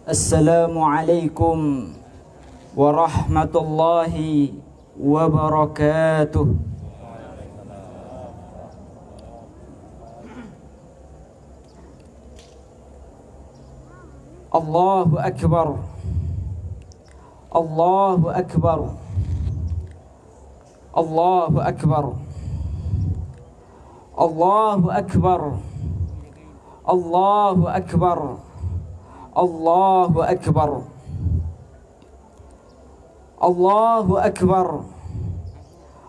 Assalamualaikum warahmatullahi wabarakatuh. Allahu Akbar. Allahu Akbar. Allahu Akbar. Allahu Akbar. Allahu Akbar. Allahu Akbar. Allahu Akbar.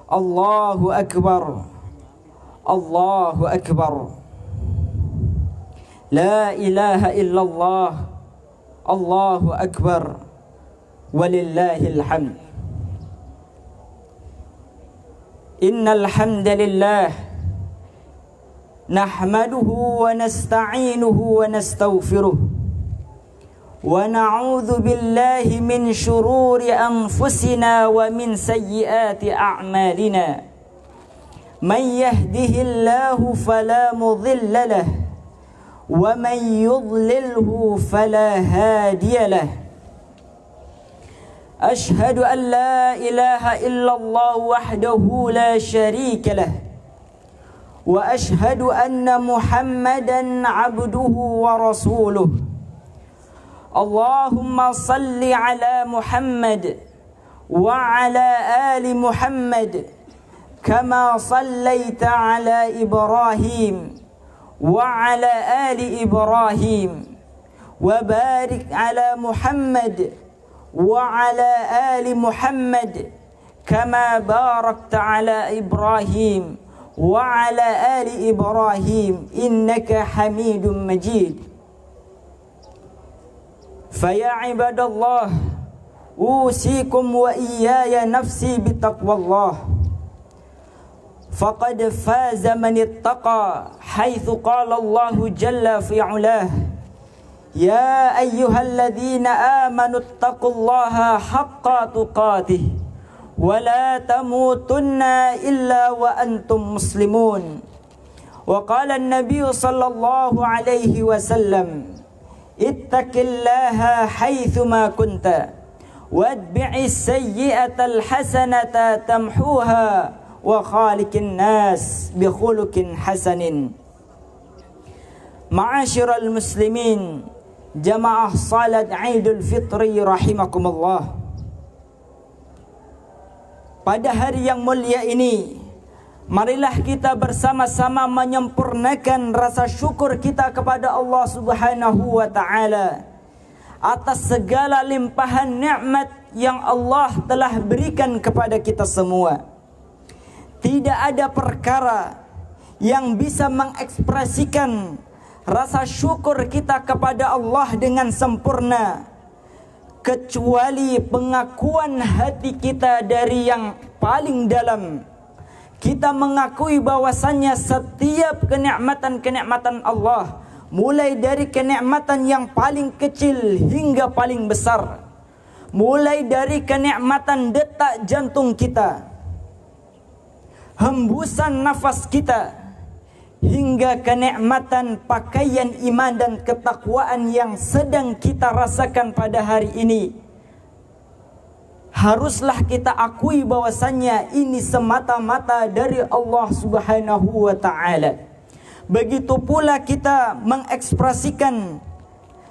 Allahu Akbar. Allahu Akbar. La ilaha illallah. Allahu Akbar. Walillahil hamd. Innal hamdalillah nahmaduhu wa nasta'inuhu wa nastaghfiruh wa na'udzu billahi min shururi anfusina wa min sayyiati a'malina. Man yahdihillahu fala mudilla lahu wa man yudlilhu fala hadiya lahu. Ashhadu an la ilaha illallah wahdahu la sharika lahu wa ashhadu anna Muhammadan abduhu wa rasuluh. Allahumma salli ala Muhammad wa ala ali Muhammad kama sallaita ala Ibrahim wa ala ali Ibrahim wa barik ala Muhammad wa ala ali Muhammad kama barakta ala Ibrahim wa ala ali Ibrahim innaka Hamidum Majid. Faya ibadallah usikum wa iyaya nafsi bitaqwallah. Faqad faza man ittaqa haitsu qala Allah jalla fi 'ulah. Ya ayyuhalladzina amanu ittaqullaha haqqa tuqatih wa la tamutunna illa wa antum muslimun. Wa qala an-nabiy sallallahu alaihi wasallam ittaqillaha haitsuma kunta wadbi'is sayyi'atal hasanata tamhuha wa khaliqin nas bi khuluqin hasanin. Ma'asyiral muslimin, jamaah salat Idul Fitri rahimakumullah. Pada hari yang mulia ini, marilah kita bersama-sama menyempurnakan rasa syukur kita kepada Allah Subhanahu wa taala atas segala limpahan nikmat yang Allah telah berikan kepada kita semua. Tidak ada perkara yang bisa mengekspresikan rasa syukur kita kepada Allah dengan sempurna kecuali pengakuan hati kita dari yang paling dalam. Kita mengakui bahwasannya setiap kenikmatan-kenikmatan Allah, mulai dari kenikmatan yang paling kecil hingga paling besar, mulai dari kenikmatan detak jantung kita, hembusan nafas kita, hingga kenikmatan pakaian iman dan ketakwaan yang sedang kita rasakan pada hari ini. Haruslah kita akui bahwasannya ini semata-mata dari Allah Subhanahu wa taala. Begitu pula kita mengekspresikan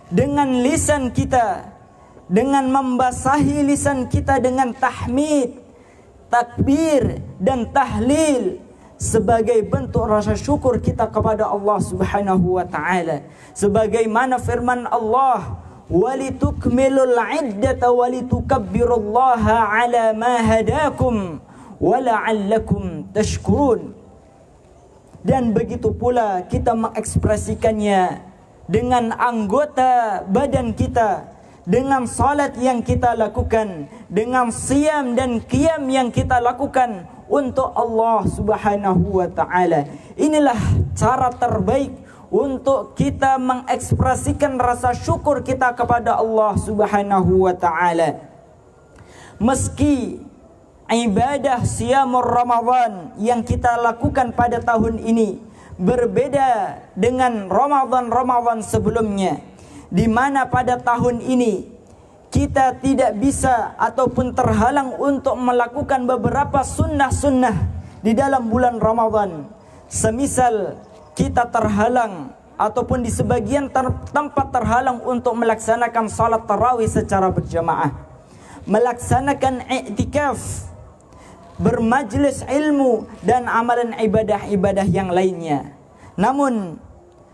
dengan lisan kita, dengan membasahi lisan kita dengan tahmid, takbir dan tahlil sebagai bentuk rasa syukur kita kepada Allah Subhanahu wa taala. Sebagaimana firman Allah, walitukmilul iddata walitukabbirullaha ala ma hadakum wala'allakum tashkurun. Dan begitu pula kita mengekspresikannya dengan anggota badan kita, dengan salat yang kita lakukan, dengan siam dan qiyam yang kita lakukan untuk Allah Subhanahu wa taala. Inilah cara terbaik untuk kita mengekspresikan rasa syukur kita kepada Allah Subhanahu wa taala. Meski ibadah siyamur Ramadan yang kita lakukan pada tahun ini berbeda dengan Ramadan-Ramadan sebelumnya, di mana pada tahun ini kita tidak bisa ataupun terhalang untuk melakukan beberapa sunnah-sunnah di dalam bulan Ramadan. Semisal kita terhalang ataupun di sebagian tempat terhalang untuk melaksanakan salat tarawih secara berjamaah, melaksanakan i'tikaf, bermajlis ilmu dan amalan ibadah-ibadah yang lainnya. Namun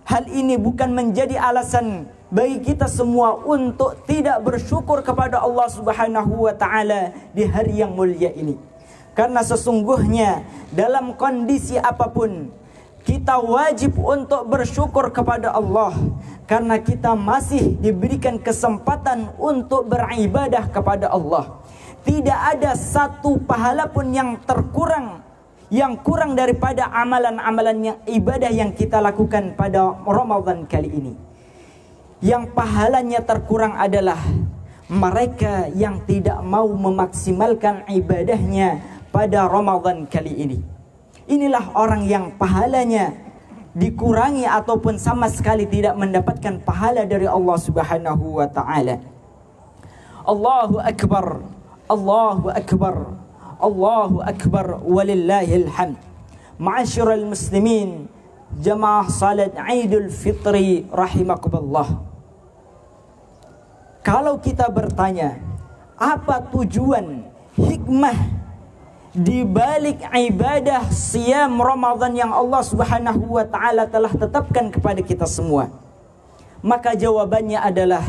hal ini bukan menjadi alasan bagi kita semua untuk tidak bersyukur kepada Allah Subhanahu wa taala di hari yang mulia ini. Karena sesungguhnya dalam kondisi apapun kita wajib untuk bersyukur kepada Allah, karena kita masih diberikan kesempatan untuk beribadah kepada Allah. Tidak ada satu pahala pun yang kurang daripada amalan-amalan yang ibadah yang kita lakukan pada Ramadan kali ini. Yang pahalanya terkurang adalah mereka yang tidak mau memaksimalkan ibadahnya pada Ramadan kali ini. Inilah orang yang pahalanya dikurangi ataupun sama sekali tidak mendapatkan pahala dari Allah Subhanahu wa taala. Allahu akbar. Allahu akbar, Allahu akbar, walillahil hamd. Ma'asyiral muslimin, jamaah salat Idul Fitri rahimakumullah. Kalau kita bertanya, apa tujuan, hikmah di balik ibadah siyam Ramadan yang Allah Subhanahu wa taala telah tetapkan kepada kita semua? Maka jawabannya adalah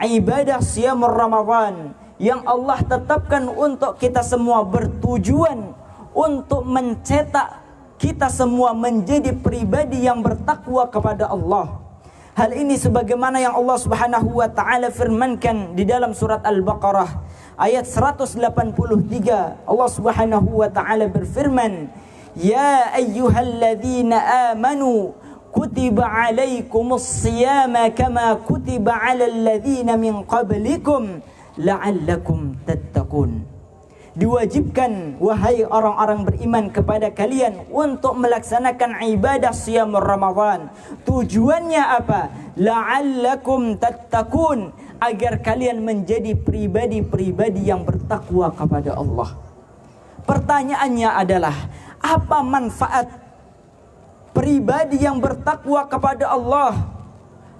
ibadah siyam Ramadan yang Allah tetapkan untuk kita semua bertujuan untuk mencetak kita semua menjadi pribadi yang bertakwa kepada Allah. Hal ini sebagaimana yang Allah Subhanahu wa taala firmankan di dalam surat Al-Baqarah ayat 183. Allah Subhanahu wa taala berfirman, "Ya ayyuhalladzina amanu kutiba alaikumus siyama kama kutiba alal ladzina min qablikum la'allakum tattaqun." Diwajibkan wahai orang-orang beriman kepada kalian untuk melaksanakan ibadah siyam Ramadan. Tujuannya apa? La'allakum tattaqun, agar kalian menjadi pribadi-pribadi yang bertakwa kepada Allah. Pertanyaannya adalah, apa manfaat pribadi yang bertakwa kepada Allah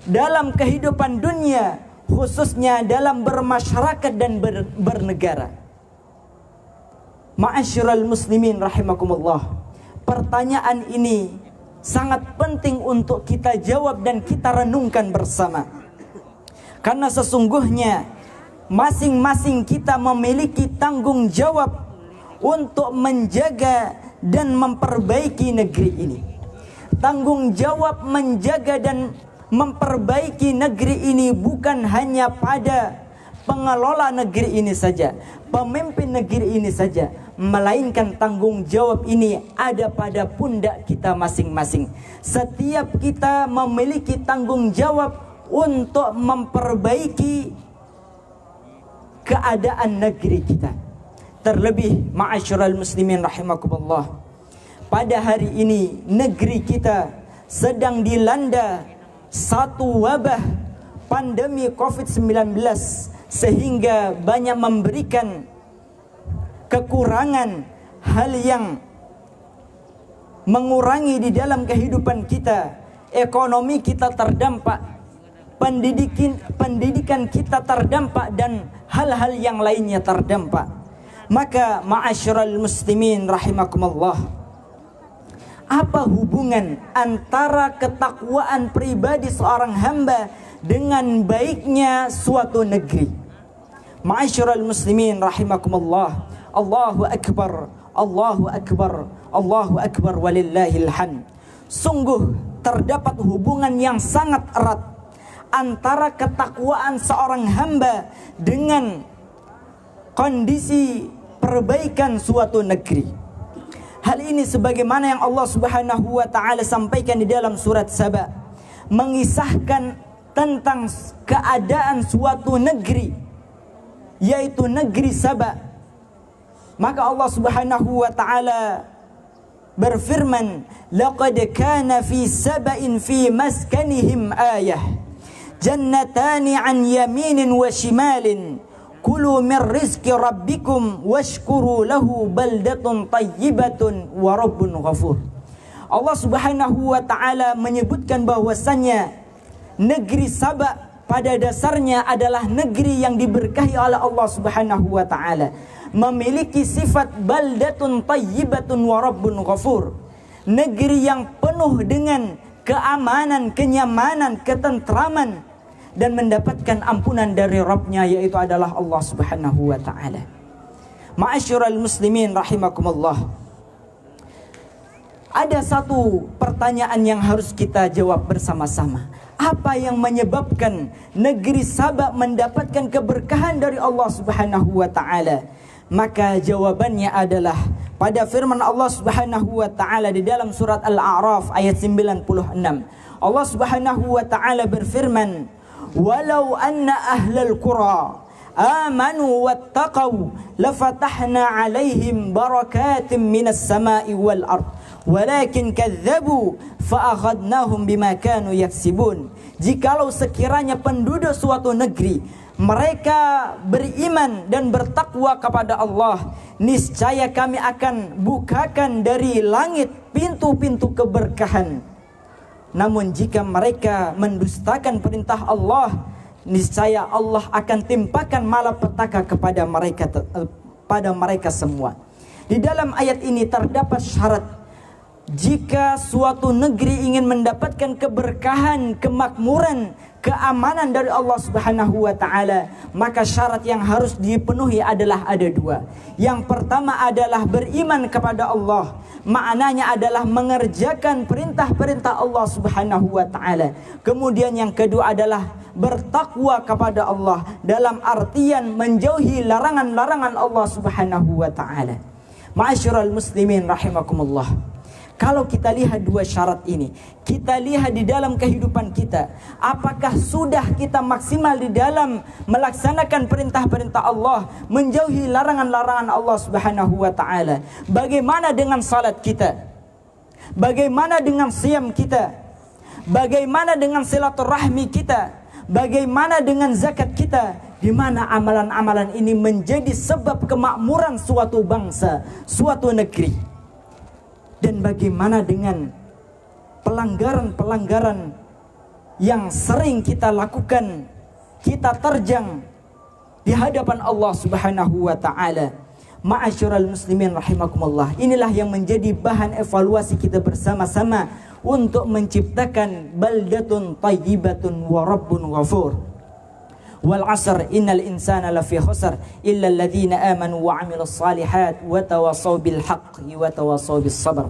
dalam kehidupan dunia, khususnya dalam bermasyarakat dan bernegara? Ma'asyiral muslimin rahimakumullah, pertanyaan ini sangat penting untuk kita jawab dan kita renungkan bersama. Karena sesungguhnya masing-masing kita memiliki tanggung jawab untuk menjaga dan memperbaiki negeri ini. Tanggung jawab menjaga dan memperbaiki negeri ini bukan hanya pada pengelola negeri ini saja, pemimpin negeri ini saja, melainkan tanggung jawab ini ada pada pundak kita masing-masing. Setiap kita memiliki tanggung jawab untuk memperbaiki keadaan negeri kita. Terlebih ma'asyiral muslimin rahimakumullah, pada hari ini negeri kita sedang dilanda satu wabah pandemi COVID-19, sehingga banyak memberikan kekurangan, hal yang mengurangi di dalam kehidupan kita. Ekonomi kita terdampak, pendidikan kita terdampak, dan hal-hal yang lainnya terdampak. Maka ma'asyiral muslimin rahimakumullah, apa hubungan antara ketakwaan pribadi seorang hamba dengan baiknya suatu negeri? Ma'asyiral muslimin rahimakumullah, Allahu akbar, Allahu akbar, Allahu akbar, walillahil hamd. Sungguh terdapat hubungan yang sangat erat antara ketakwaan seorang hamba dengan kondisi perbaikan suatu negeri. Hal ini sebagaimana yang Allah Subhanahu wa taala sampaikan di dalam surat Saba, mengisahkan tentang keadaan suatu negeri, yaitu negeri Saba. Maka Allah Subhanahu wa taala berfirman, "Laqad kana fi saba'in fi maskanihim ayah." jannatani an yaminin wa shimalin kulu min rizqi rabbikum washkuru lahu baldatun tayyibatun wa rabbun ghafur. Allah Subhanahu wa taala menyebutkan bahwasannya negeri Saba pada dasarnya adalah negeri yang diberkahi oleh Allah Subhanahu wa taala, memiliki sifat baldatun tayyibatun wa rabbun ghafur, negeri yang penuh dengan keamanan, kenyamanan, ketentraman, dan mendapatkan ampunan dari Rabbnya, yaitu adalah Allah Subhanahu wa taala. Ma'asyiral muslimin rahimakumullah. Ada satu pertanyaan yang harus kita jawab bersama-sama. Apa yang menyebabkan negeri Saba mendapatkan keberkahan dari Allah Subhanahu wa taala? Maka jawabannya adalah pada firman Allah Subhanahu wa taala di dalam surat Al-A'raf ayat 96. Allah Subhanahu wa taala berfirman, "Walau anna ahlal qura amanu wattaqau lafatahna 'alaihim barakatim minas sama'i wal ard walakin kadzabu fa'akhadnahum bima kanu yaksibun." Jikalau sekiranya penduduk suatu negeri mereka beriman dan bertakwa kepada Allah, niscaya kami akan bukakan dari langit pintu-pintu keberkahan. Namun jika mereka mendustakan perintah Allah, niscaya Allah akan timpakan malapetaka kepada mereka semua. Di dalam ayat ini terdapat syarat. Jika suatu negeri ingin mendapatkan keberkahan, kemakmuran, keamanan dari Allah Subhanahu wa taala, maka syarat yang harus dipenuhi adalah ada dua. Yang pertama adalah beriman kepada Allah. Maknanya adalah mengerjakan perintah-perintah Allah Subhanahu wa taala. Kemudian yang kedua adalah bertakwa kepada Allah, dalam artian menjauhi larangan-larangan Allah Subhanahu wa taala. Ma'asyiral muslimin rahimakumullah. Kalau kita lihat dua syarat ini, kita lihat di dalam kehidupan kita, apakah sudah kita maksimal di dalam melaksanakan perintah-perintah Allah, menjauhi larangan-larangan Allah Subhanahu wa taala? Bagaimana dengan salat kita? Bagaimana dengan siam kita? Bagaimana dengan silaturahmi kita? Bagaimana dengan zakat kita? Di mana amalan-amalan ini menjadi sebab kemakmuran suatu bangsa, suatu negeri? Dan bagaimana dengan pelanggaran-pelanggaran yang sering kita lakukan, kita terjang di hadapan Allah Subhanahu wa taala? Ma'asyiral muslimin rahimakumullah. Inilah yang menjadi bahan evaluasi kita bersama-sama untuk menciptakan baldatun tayyibatun wa rabbun ghafur. Wal 'asr innal insana lafi khusr illa alladhina amanu wa 'amilus shalihat wa tawassaw bil haqqi wa tawassaw bis sabr.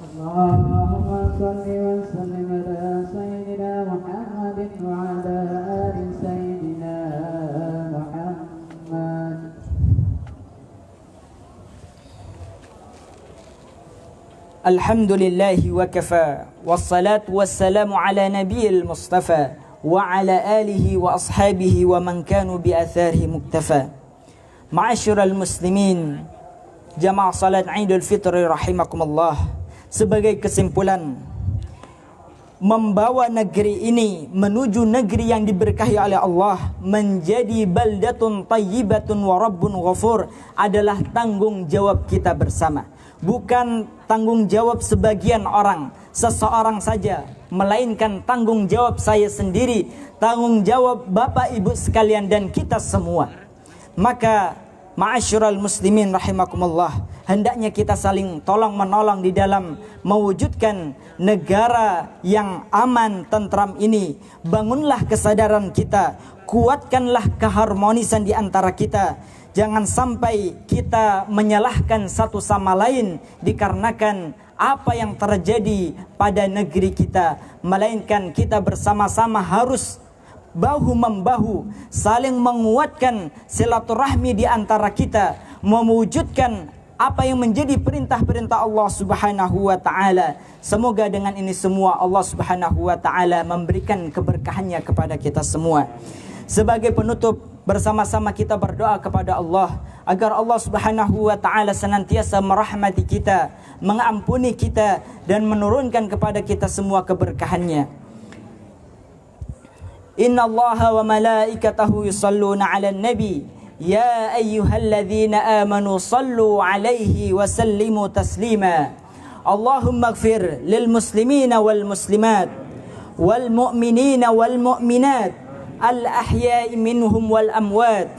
Allahumma shalli wa sallim ala sayyidina Muhammadin wa ala ali sayyidina Muhammad. Alhamdulillahi wa kafa, wassalatu wassalamu ala nabiyil mustafa wa ala alihi wa ashabihi wa man kanu bi atharihi muktafa. Ma'asyiral muslimin, jamaah salat Idul Fitri rahimakumullah. Sebagai kesimpulan, membawa negeri ini menuju negeri yang diberkahi oleh Allah menjadi baldatun tayyibatun wa rabbun ghafur adalah tanggung jawab kita bersama. Bukan tanggung jawab sebagian orang, seseorang saja, melainkan tanggung jawab saya sendiri, tanggung jawab Bapak Ibu sekalian dan kita semua. Maka ma'asyiral muslimin rahimakumullah, hendaknya kita saling tolong menolong di dalam mewujudkan negara yang aman, tentram ini. Bangunlah kesadaran kita, kuatkanlah keharmonisan di antara kita. Jangan sampai kita menyalahkan satu sama lain dikarenakan apa yang terjadi pada negeri kita, melainkan kita bersama-sama harus bahu-membahu, saling menguatkan silaturahmi di antara kita, mewujudkan apa yang menjadi perintah-perintah Allah Subhanahu wa taala. Semoga dengan ini semua Allah Subhanahu wa taala memberikan keberkahannya kepada kita semua. Sebagai penutup, bersama-sama kita berdoa kepada Allah agar Allah Subhanahu wa taala senantiasa merahmati kita, mengampuni kita dan menurunkan kepada kita semua keberkahannya. Inna Allaha wa malaikatahu yusalluna 'alan nabi ya ayyuhalladzina amanu sallu 'alaihi wa sallimu taslima. Allahumma ighfir lil muslimina wal muslimat wal mu'minina wal mu'minat al ahya'i minhum wal amwat.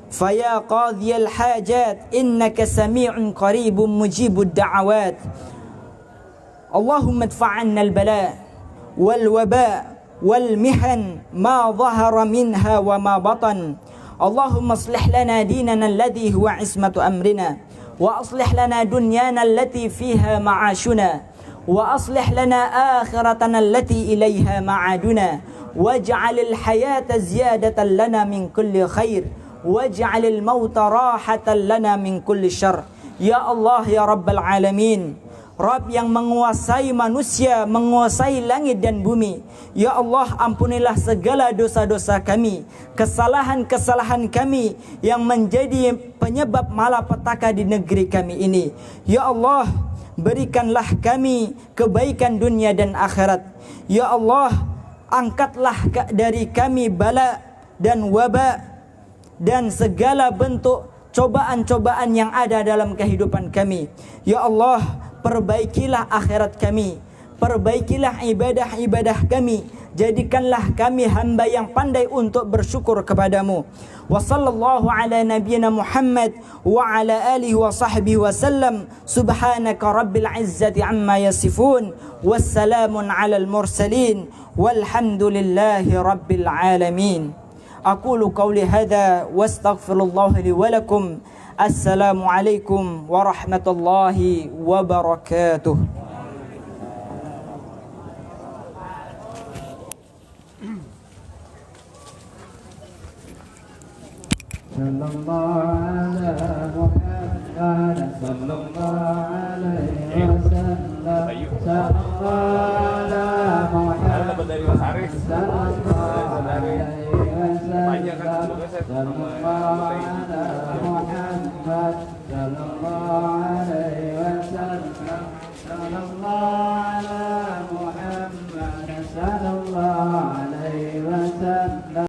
Faya qadhiyal hajat innaka sami'un qaribun mujibud da'awat. Allahumma adfa'anna al bala wal waba wal mihan ma dhahara minha wa ma batan. Allahumma aslih lana dinana alladhi huwa ismatu amrina wa aslih lana dunyana allati fiha ma'ashuna wa aslih lana akhiratana allati ilayha ma'aduna waj'alil hayata ziyadatan lana min kulli khair waj'alil mauta rahatan lana min kulli syarr. Ya Allah ya Rabbal Alamin, Rabb yang menguasai manusia, menguasai langit dan bumi. Ya Allah, ampunilah segala dosa-dosa kami, kesalahan-kesalahan kami yang menjadi penyebab malapetaka di negeri kami ini. Ya Allah, berikanlah kami kebaikan dunia dan akhirat. Ya Allah, angkatlah dari kami bala dan waba dan segala bentuk cobaan-cobaan yang ada dalam kehidupan kami. Ya Allah, perbaikilah akhirat kami, perbaikilah ibadah-ibadah kami, jadikanlah kami hamba yang pandai untuk bersyukur kepadamu. Wa sallallahu ala nabiyyina Muhammad wa ala alihi wa sahbihi wa sallam. Subhanaka rabbil izzati amma yasifun, wassalamun alal mursalin, walhamdulillahi rabbil alamin. Aqulu qawli hadha wastaghfirullah li wa lakum. Assalamualaikum warahmatullahi wabarakatuh. Sallallahu ala Muhammad sallallahu alaihi wasallam. Sallallahu ala Muhammad sallallahu alaihi wasallam.